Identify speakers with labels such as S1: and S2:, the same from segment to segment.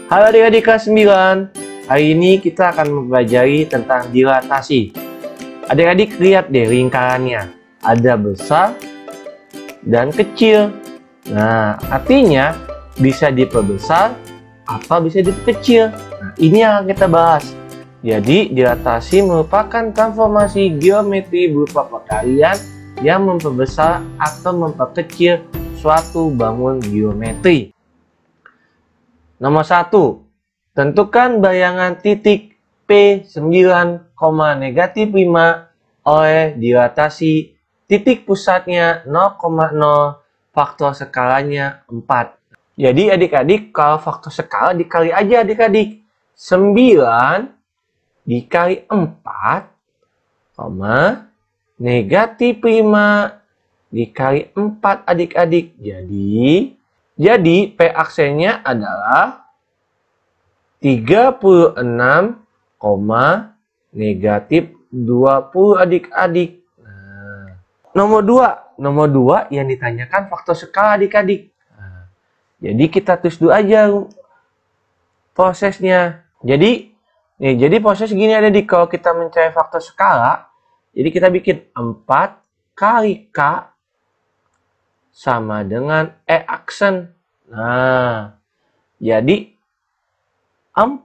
S1: Halo adik-adik kelas 9. Hari ini kita akan mempelajari tentang dilatasi. Adik-adik lihat deh lingkarannya. Ada besar dan kecil. Nah, artinya bisa diperbesar atau bisa diperkecil. Nah, ini yang kita bahas. Jadi, dilatasi merupakan transformasi geometri berupa perkalian yang memperbesar atau memperkecil suatu bangun geometri. Nomor 1. Tentukan bayangan titik P9, negatif 5 oleh dilatasi titik pusatnya 0,0, faktor skalanya 4. Jadi adik-adik kalau faktor skala dikali aja adik-adik. 9 dikali 4, negatif 5 dikali 4 adik-adik. Jadi P aksennya adalah 36, negatif 20 adik-adik. Nah, nomor 2 yang ditanyakan faktor skala adik-adik. Nah, jadi kita tulis dulu aja prosesnya. Jadi proses gini adik, kalau kita mencari faktor skala, jadi kita bikin 4 kali K sama dengan E aksen. Nah, jadi 4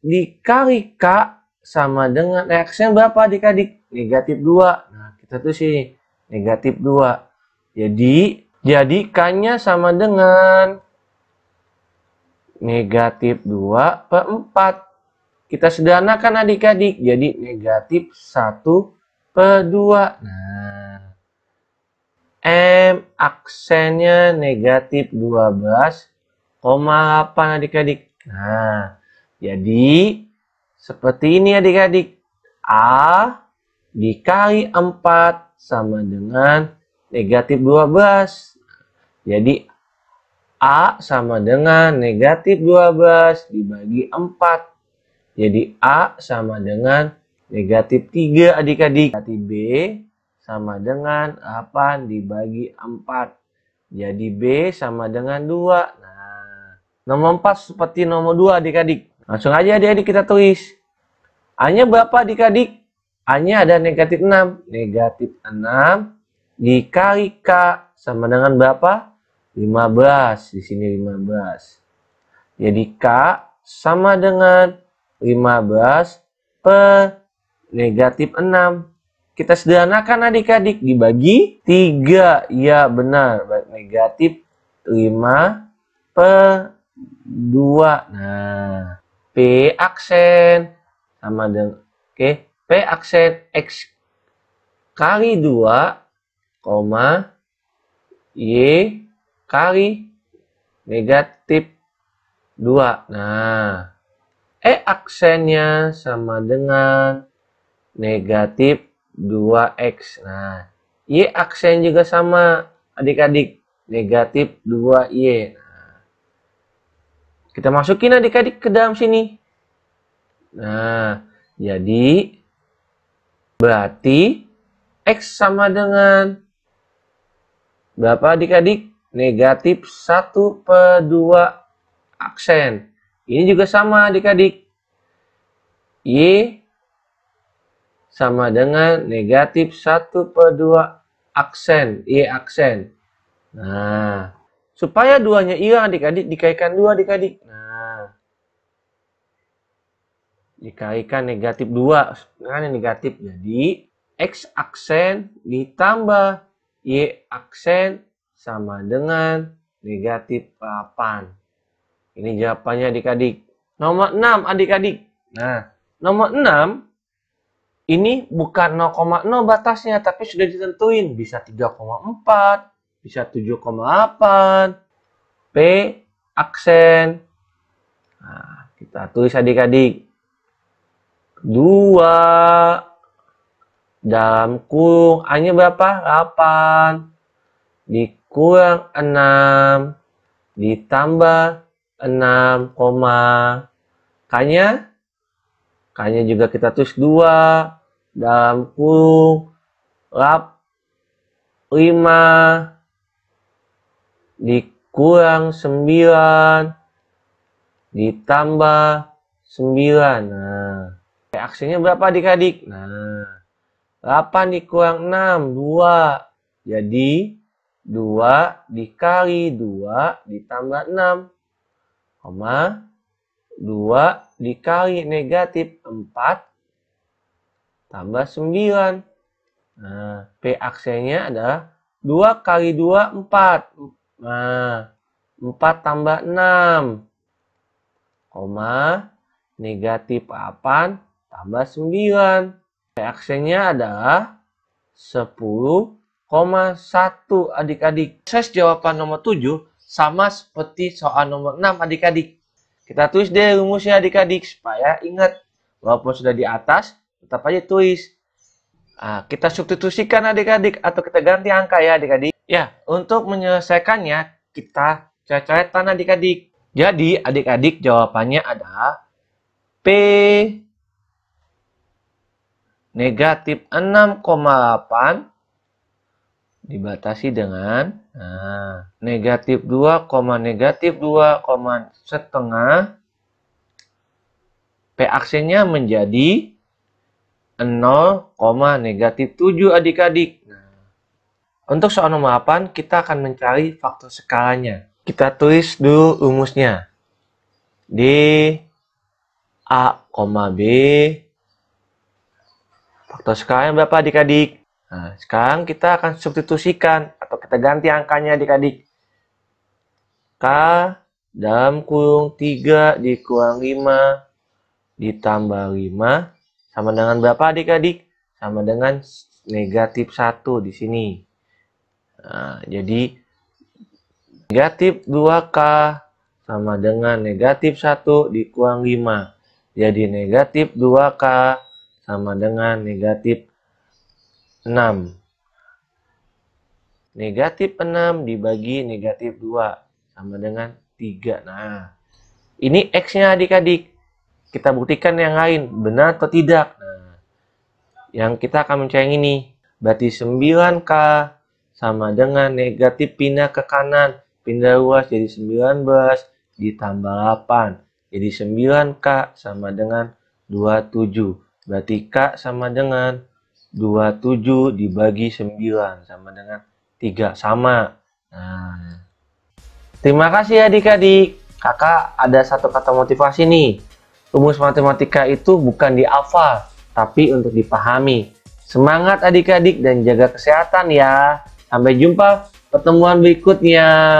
S1: dikali K sama dengan E aksen berapa adik-adik? Negatif 2. Nah, kita tulis ini. Negatif 2. Jadi K-nya sama dengan negatif 2 per 4. Kita sederhanakan adik-adik. Jadi negatif 1 per 2. Nah, M aksennya negatif 12,8 adik-adik. Nah, jadi seperti ini adik-adik. A dikali 4 sama dengan negatif 12. Jadi A sama dengan negatif 12 dibagi 4. Jadi A sama dengan negatif 3 adik-adik. Berarti B sama dengan 8 dibagi 4. Jadi B sama dengan 2. Nah, nomor 4 seperti nomor 2 adik-adik. Langsung aja adik-adik kita tulis. A-nya berapa adik-adik? A-nya ada negatif 6. Negatif 6 dikali K sama dengan berapa? 15. Di sini 15. Jadi K sama dengan 15 per negatif 6. Kita sederhanakan adik-adik, dibagi 3. Ya benar, negatif 5 per 2. Nah, P aksen sama dengan P aksen X kali 2, Y kali negatif 2. Nah, E aksennya sama dengan negatif 2X. Nah, Y aksen juga sama adik-adik, negatif 2Y. Nah, kita masukin adik-adik ke dalam sini. Nah, jadi berarti X sama dengan berapa adik-adik? Negatif 1 per 2 aksen. Ini juga sama adik-adik. Y sama dengan negatif 1 per 2 aksen. Y aksen. Nah, supaya duanya hilang adik-adik, dikalikan 2 adik-adik. Nah, dikalikan negatif 2. Nah, negatif. Jadi, X aksen ditambah Y aksen sama dengan negatif 8. Ini jawabannya adik-adik. Nomor 6 adik-adik. Nah, nomor 6 ini bukan 0,0 batasnya, tapi sudah ditentuin. Bisa 3,4, bisa 7,8. P aksen. Nah, kita tulis adik-adik. 2 dalam kurung. A-nya berapa? 8. Dikurang 6. Ditambah 6, K-nya? K-nya juga kita tulis 2 dalam kurung 5 dikurang 9 ditambah 9. Nah, aksinya berapa adik-adik? Nah, 8 dikurang 6, 2. Jadi, 2 dikali 2 ditambah 6, 2 dikali negatif 4 tambah 9. Nah, P aksinya adalah 2 kali 2, 4. Nah, 4 tambah 6, negatif 8 tambah 9. P aksinya adalah 10,1 adik-adik. Proses jawaban nomor 7 sama seperti soal nomor 6 adik-adik. Kita tulis deh rumusnya adik-adik supaya ingat. Walaupun sudah di atas, tetap aja tulis. Nah, kita substitusikan adik-adik atau kita ganti angka ya adik-adik. Ya, untuk menyelesaikannya kita coret-coretan adik-adik. Jadi adik-adik jawabannya adalah P negatif 6,8 dibatasi dengan negatif 2, negatif 2, setengah. P aksinya menjadi 0, negatif 7 adik-adik. Untuk soal nomor 8 kita akan mencari faktor skalanya. Kita tulis dulu rumusnya. D A, B. Faktor skalanya berapa adik-adik? Nah, sekarang kita akan substitusikan atau kita ganti angkanya adik-adik. K dalam kurung 3 dikurang 5 ditambah 5 sama dengan berapa adik-adik? Sama dengan negatif 1 di sini. Nah, jadi negatif 2K sama dengan negatif 1 dikurang 5. Jadi negatif 2K sama dengan negatif 6. Negatif 6 dibagi negatif 2 sama dengan 3. Nah, ini X-nya adik-adik. Kita buktikan yang lain, benar atau tidak. Nah, yang kita akan mencari yang ini. Berarti 9K sama dengan negatif pindah ke kanan. Pindah luas jadi 19 ditambah 8. Jadi 9K sama dengan 27. Berarti K sama dengan 27 dibagi 9 sama dengan 3. Sama. Nah, terima kasih adik-adik. Kakak ada satu kata motivasi nih. Rumus matematika itu bukan dihafal, tapi untuk dipahami. Semangat adik-adik dan jaga kesehatan ya. Sampai jumpa pertemuan berikutnya.